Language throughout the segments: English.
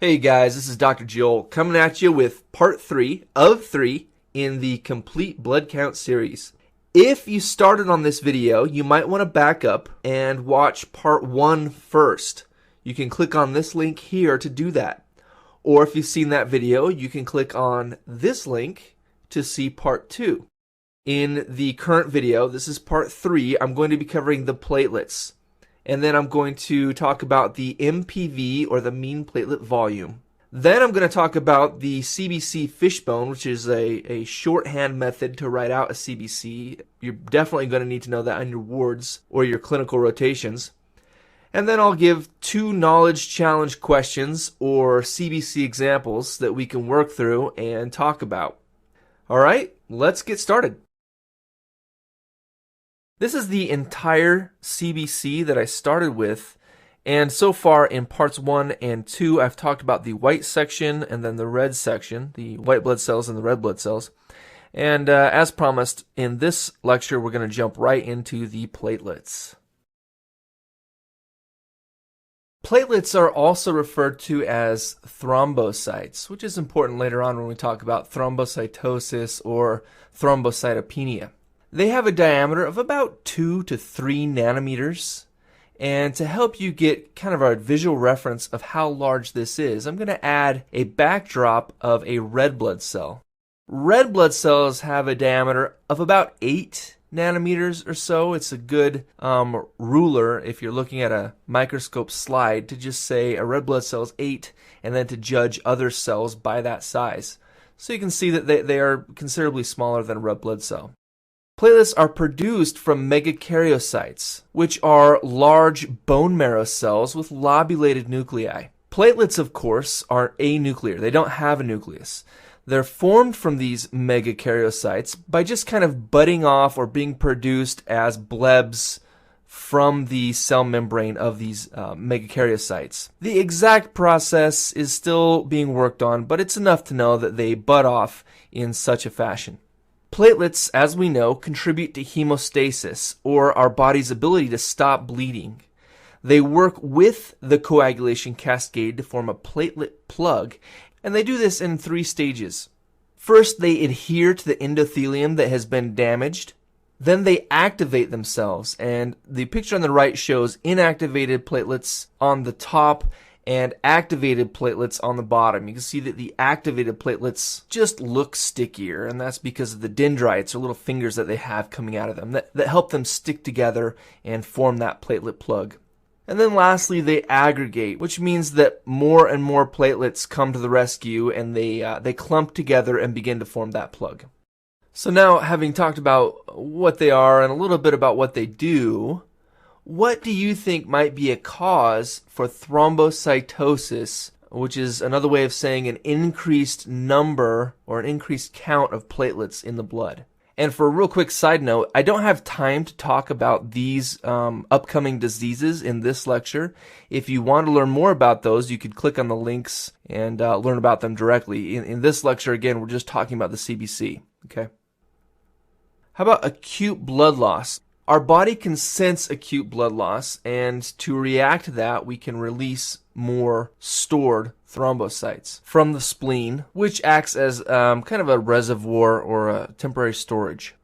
Hey guys, this is Dr. Joel coming at you with part 3 of 3 in the Complete Blood Count series. If you started on this video, you might want to back up and watch part 1 first. You can click on this link here to do that. Or if you've seen that video, you can click on this link to see part 2. In the current video, this is part 3, I'm going to be covering the platelets. And then I'm going to talk about the MPV, or the mean platelet volume. Then I'm going to talk about the CBC fishbone, which is a shorthand method to write out a CBC. You're definitely going to need to know that on your wards or your clinical rotations. And then I'll give 2 knowledge challenge questions, or CBC examples, that we can work through and talk about. All right, let's get started. This is the entire CBC that I started with, and so far in parts 1 and 2 I've talked about the white section and then the red section, the white blood cells and the red blood cells. And as promised, in this lecture we're going to jump right into the platelets. Platelets are also referred to as thrombocytes, which is important later on when we talk about thrombocytosis or thrombocytopenia. They have a diameter of about 2 to 3 nanometers, and to help you get kind of a visual reference of how large this is, I'm going to add a backdrop of a red blood cell. Red blood cells have a diameter of about 8 nanometers or so. It's a good ruler if you're looking at a microscope slide to just say a red blood cell is 8 and then to judge other cells by that size. So you can see that they are considerably smaller than a red blood cell. Platelets are produced from megakaryocytes, which are large bone marrow cells with lobulated nuclei. Platelets, of course, are anuclear. They don't have a nucleus. They're formed from these megakaryocytes by just kind of budding off or being produced as blebs from the cell membrane of these megakaryocytes. The exact process is still being worked on, but it's enough to know that they bud off in such a fashion. Platelets, as we know, contribute to hemostasis, or our body's ability to stop bleeding. They work with the coagulation cascade to form a platelet plug, and they do this in 3 stages. First, they adhere to the endothelium that has been damaged. Then they activate themselves, and the picture on the right shows inactivated platelets on the top and activated platelets on the bottom. You can see that the activated platelets just look stickier, and that's because of the dendrites, or little fingers that they have coming out of them that help them stick together and form that platelet plug. And then lastly, they aggregate, which means that more and more platelets come to the rescue, and they clump together and begin to form that plug. So now, having talked about what they are and a little bit about what they do, what do you think might be a cause for thrombocytosis, which is another way of saying an increased number or an increased count of platelets in the blood? And for a real quick side note, I don't have time to talk about these upcoming diseases in this lecture. If you want to learn more about those, you could click on the links and learn about them directly. In this lecture, again, we're just talking about the CBC. Okay. How about acute blood loss? Our body can sense acute blood loss, and to react to that, we can release more stored thrombocytes from the spleen, which acts as kind of a reservoir or a temporary storage.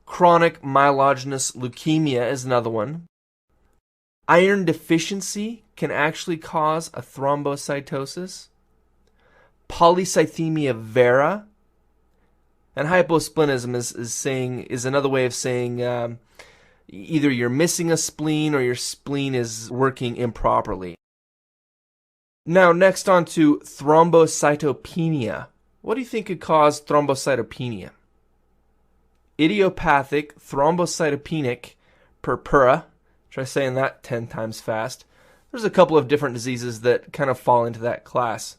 Chronic myelogenous leukemia is another one. Iron deficiency can actually cause a thrombocytosis. Polycythemia vera. And hyposplenism is another way of saying either you're missing a spleen or your spleen is working improperly. Now, next on to thrombocytopenia. What do you think could cause thrombocytopenia? Idiopathic thrombocytopenic purpura. Try saying that 10 times fast. There's a couple of different diseases that kind of fall into that class.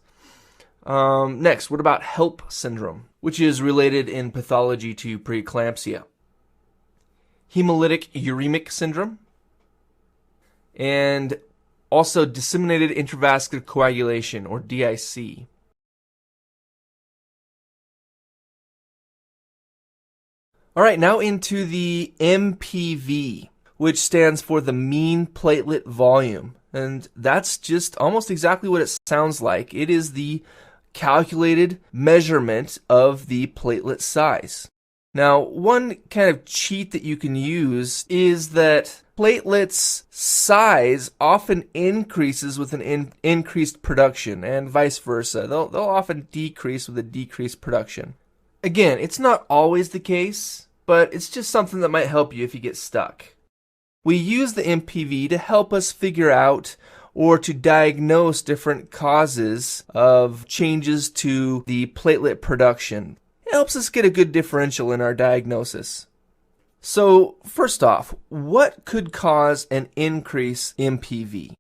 Next, what about HELP syndrome, which is related in pathology to preeclampsia? Hemolytic uremic syndrome, and also disseminated intravascular coagulation, or DIC. All right, now into the MPV, which stands for the mean platelet volume. And that's just almost exactly what it sounds like. It is the calculated measurement of the platelet size. Now, one kind of cheat that you can use is that platelets size often increases with an increased production, and vice versa. They'll often decrease with a decreased production. Again, it's not always the case, but it's just something that might help you if you get stuck. We use the MPV to help us figure out or to diagnose different causes of changes to the platelet production. It helps us get a good differential in our diagnosis. So, first off, what could cause an increase in MPV?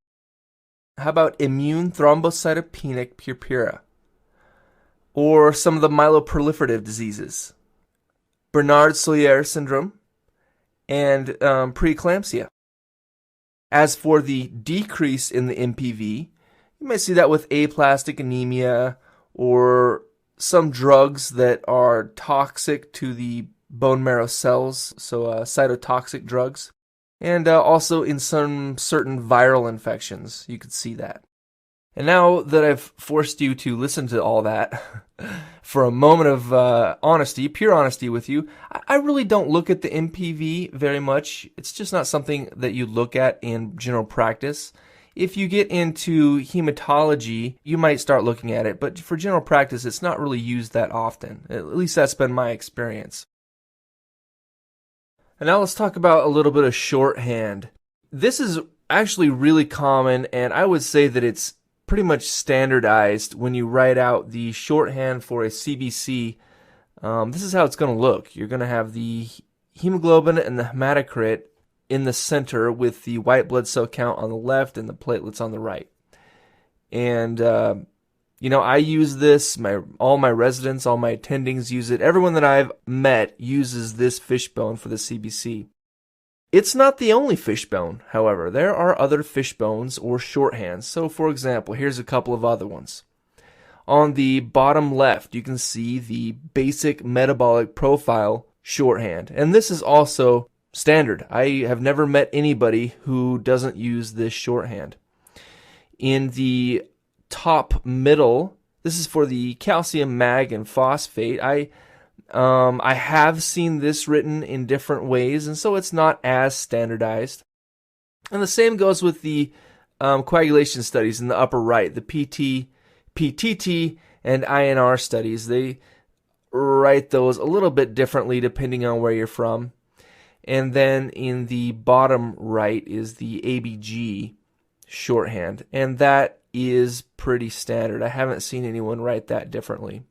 How about immune thrombocytopenic purpura? Or some of the myeloproliferative diseases? Bernard-Soulier syndrome and preeclampsia. As for the decrease in the MPV, you might see that with aplastic anemia or some drugs that are toxic to the bone marrow cells, so cytotoxic drugs, and also in some certain viral infections, you could see that. And now that I've forced you to listen to all that, for a moment of honesty, pure honesty with you, I really don't look at the MPV very much. It's just not something that you look at in general practice. If you get into hematology, you might start looking at it, but for general practice, it's not really used that often. At least that's been my experience. And now let's talk about a little bit of shorthand. This is actually really common, and I would say that it's pretty much standardized when you write out the shorthand for a CBC. This is how it's going to look. You're going to have the hemoglobin and the hematocrit in the center with the white blood cell count on the left and the platelets on the right. And, I use this. All my residents, all my attendings use it. Everyone that I've met uses this fishbone for the CBC. It's not the only fishbone, however. There are other fishbones or shorthands. So, for example, here's a couple of other ones. On the bottom left, you can see the basic metabolic profile shorthand. And this is also standard. I have never met anybody who doesn't use this shorthand. In the top middle, this is for the calcium, mag, and phosphate. I have seen this written in different ways, and so it's not as standardized. And the same goes with the coagulation studies in the upper right, the PT, PTT, and INR studies. They write those a little bit differently depending on where you're from. And then in the bottom right is the ABG shorthand, and that is pretty standard. I haven't seen anyone write that differently.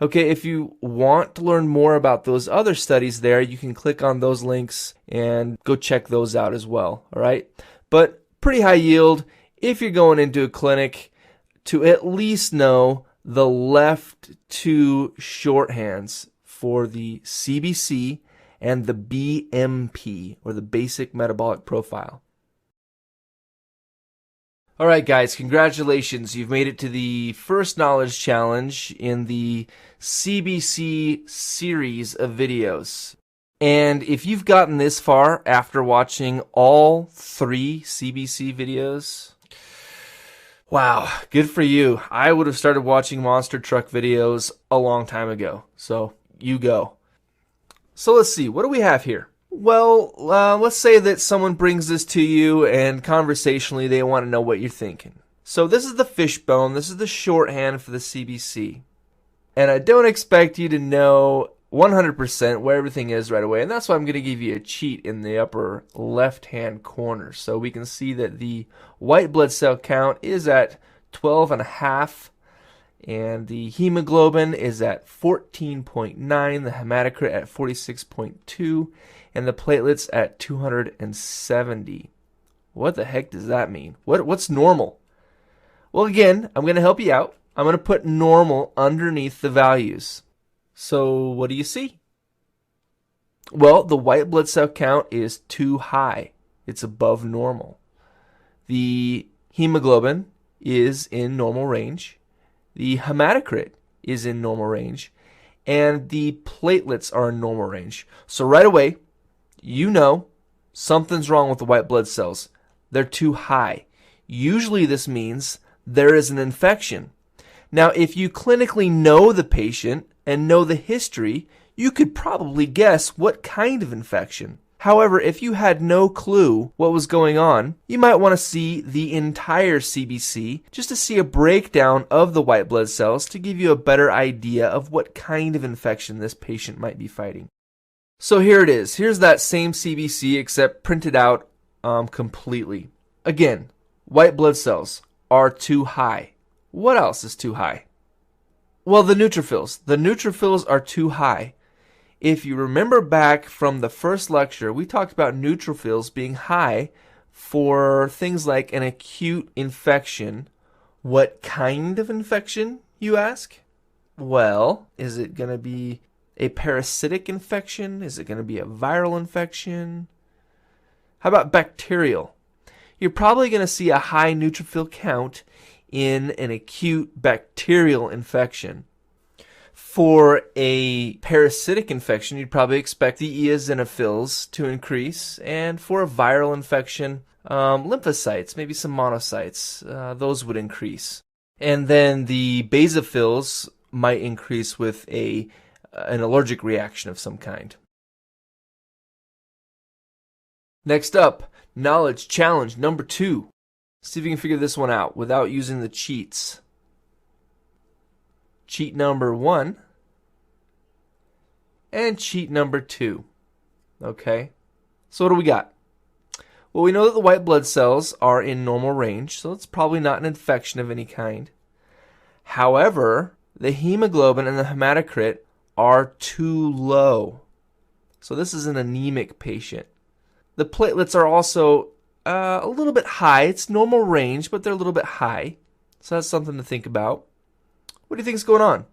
Okay, if you want to learn more about those other studies there, you can click on those links and go check those out as well, all right? But pretty high yield if you're going into a clinic to at least know the left two shorthands for the CBC and the BMP, or the basic metabolic profile. All right, guys, congratulations. You've made it to the first knowledge challenge in the CBC series of videos. And if you've gotten this far after watching all 3 CBC videos, wow, good for you. I would have started watching monster truck videos a long time ago. So you go. So let's see, what do we have here? Well, let's say that someone brings this to you and conversationally they want to know what you're thinking. So this is the fishbone, this is the shorthand for the CBC. And I don't expect you to know 100% where everything is right away, and that's why I'm going to give you a cheat in the upper left-hand corner. So we can see that the white blood cell count is at 12.5, and the hemoglobin is at 14.9, the hematocrit at 46.2, and the platelets at 270. What the heck does that mean? What's normal? Well, again, I'm going to help you out. I'm going to put normal underneath the values. So what do you see? Well, the white blood cell count is too high. It's above normal. The hemoglobin is in normal range. The hematocrit is in normal range. And the platelets are in normal range. So right away, you know something's wrong with the white blood cells. They're too high. Usually this means there is an infection. Now, if you clinically know the patient and know the history, you could probably guess what kind of infection. However, if you had no clue what was going on, you might want to see the entire CBC just to see a breakdown of the white blood cells to give you a better idea of what kind of infection this patient might be fighting. So here it is. Here's that same CBC except printed out completely. Again, white blood cells are too high. What else is too high? Well, the neutrophils. The neutrophils are too high. If you remember back from the first lecture, we talked about neutrophils being high for things like an acute infection. What kind of infection, you ask? Well, is it going to be a parasitic infection? Is it going to be a viral infection? How about bacterial? You're probably going to see a high neutrophil count in an acute bacterial infection. For a parasitic infection, you'd probably expect the eosinophils to increase, and for a viral infection, lymphocytes, maybe some monocytes, those would increase. And then the basophils might increase with an allergic reaction of some kind. Next up, knowledge challenge number 2. See if you can figure this one out without using the cheats. Cheat number 1 and cheat number 2. Okay, so what do we got? Well, we know that the white blood cells are in normal range, so it's probably not an infection of any kind. However, the hemoglobin and the hematocrit are too low. So this is an anemic patient. The platelets are also a little bit high. It's normal range, but they're a little bit high. So that's something to think about. What do you think is going on?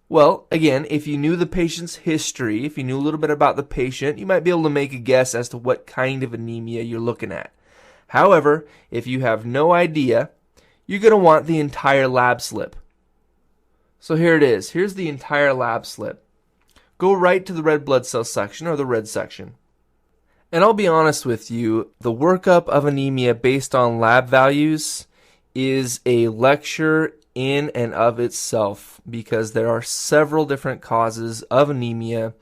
Well, again, if you knew the patient's history, if you knew a little bit about the patient, you might be able to make a guess as to what kind of anemia you're looking at. However, if you have no idea, you're going to want the entire lab slip. So here it is. Here's the entire lab slip. Go right to the red blood cell section or the red section. And I'll be honest with you, the workup of anemia based on lab values is a lecture in and of itself because there are several different causes of anemia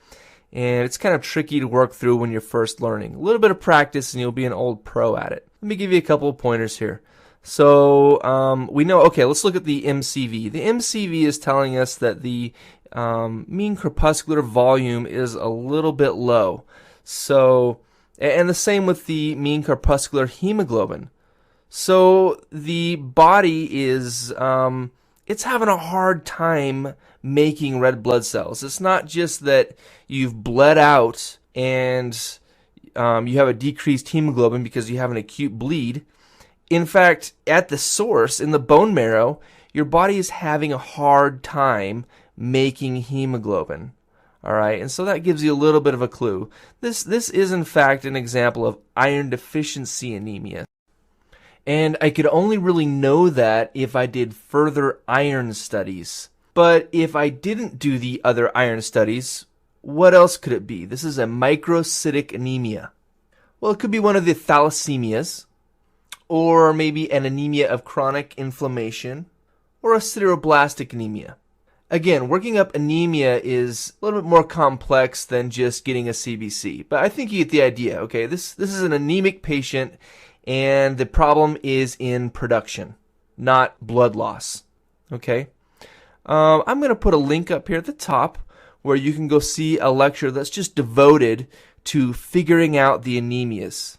and it's kind of tricky to work through when you're first learning. A little bit of practice and you'll be an old pro at it. Let me give you a couple of pointers here. So we know, okay, let's look at the MCV. The MCV is telling us that the mean corpuscular volume is a little bit low. So, and the same with the mean corpuscular hemoglobin. So the body is, it's having a hard time making red blood cells. It's not just that you've bled out and you have a decreased hemoglobin because you have an acute bleed. In fact, at the source, in the bone marrow, your body is having a hard time making hemoglobin. All right, and so that gives you a little bit of a clue. This is in fact an example of iron deficiency anemia. And I could only really know that if I did further iron studies. But if I didn't do the other iron studies, what else could it be? This is a microcytic anemia. Well, it could be one of the thalassemias, or maybe an anemia of chronic inflammation, or a sideroblastic anemia. Again, working up anemia is a little bit more complex than just getting a CBC, but I think you get the idea, okay? This is an anemic patient, and the problem is in production, not blood loss, okay? I'm going to put a link up here at the top where you can go see a lecture that's just devoted to figuring out the anemias.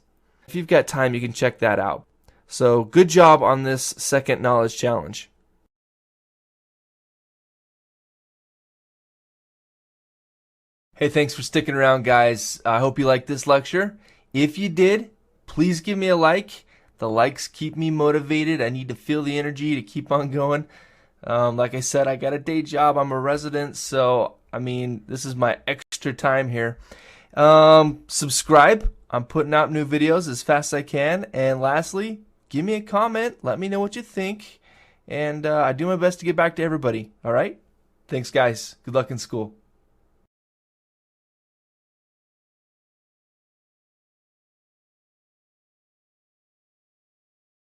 If you've got time, you can check that out. So good job on this second knowledge challenge. Hey, thanks for sticking around, guys. I hope you liked this lecture. If you did, please give me a like. The likes keep me motivated. I need to feel the energy to keep on going. Like I said, I got a day job. I'm a resident, so I mean, this is my extra time here. Subscribe. I'm putting out new videos as fast as I can. And lastly, give me a comment. Let me know what you think. And I do my best to get back to everybody. All right? Thanks, guys. Good luck in school.